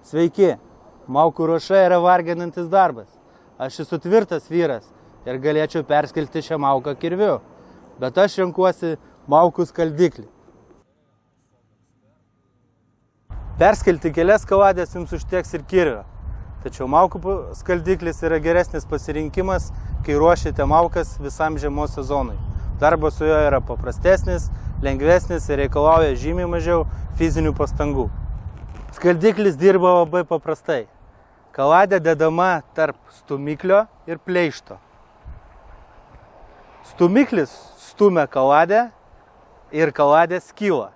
Sveiki, maukų ruoša yra varginantis darbas. Aš esu tvirtas vyras ir galėčiau perskelti šią mauką kirviu, bet aš renkuosi maukų skaldiklį. Perskelti kelias kaladės jums užteks ir kirvio, tačiau maukų skaldiklis yra geresnis pasirinkimas, kai ruošiate maukas visam žiemos sezonui. Darbas su juo yra paprastesnis, lengvesnis ir reikalauja žymiai mažiau fizinių pastangų. Skaldiklis dirba labai paprastai. Kaladė dedama tarp stumiklio ir pleišto. Stumiklis stumia kaladę ir kaladė skyla.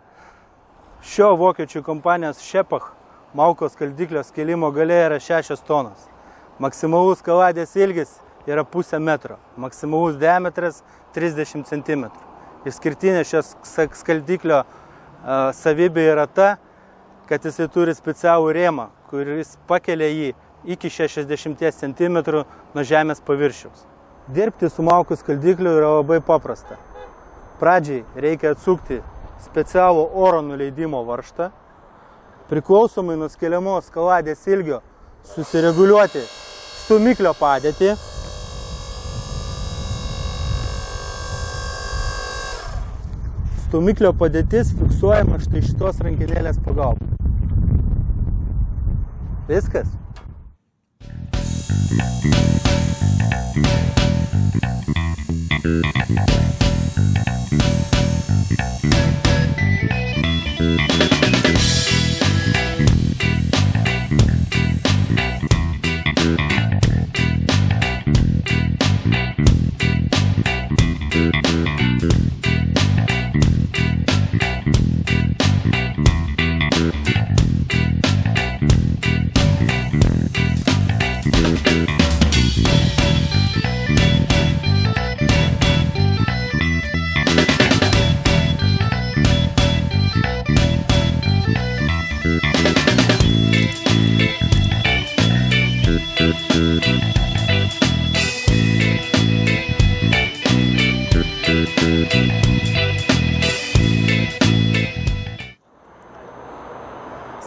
Šio vokiečių kompanijos Šepach maukos skaldiklio skėlimo galia yra 6 tonos. Maksimalus kaladės ilgis yra 0,5 metro, maksimalus diametras 30 cm. Išskirtinė šios skaldiklio savybė yra ta, kad jisai turi specialų rėmą, kuris pakelia jį iki 60 cm nuo žemės paviršiaus. Dirbti su maukų skaldikliu yra labai paprasta. Pradžiai reikia atsukti specialų oro nuleidimo varžtą, priklausomai nuo skeliamos kaladės ilgio susireguliuoti stumiklio padėtį. Stumiklio padėtis fiksuojama štai šitos rankenėlės pagalba. Viskas.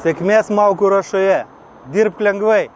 Sėkmės maukų ruošoje. Dirbk lengvai.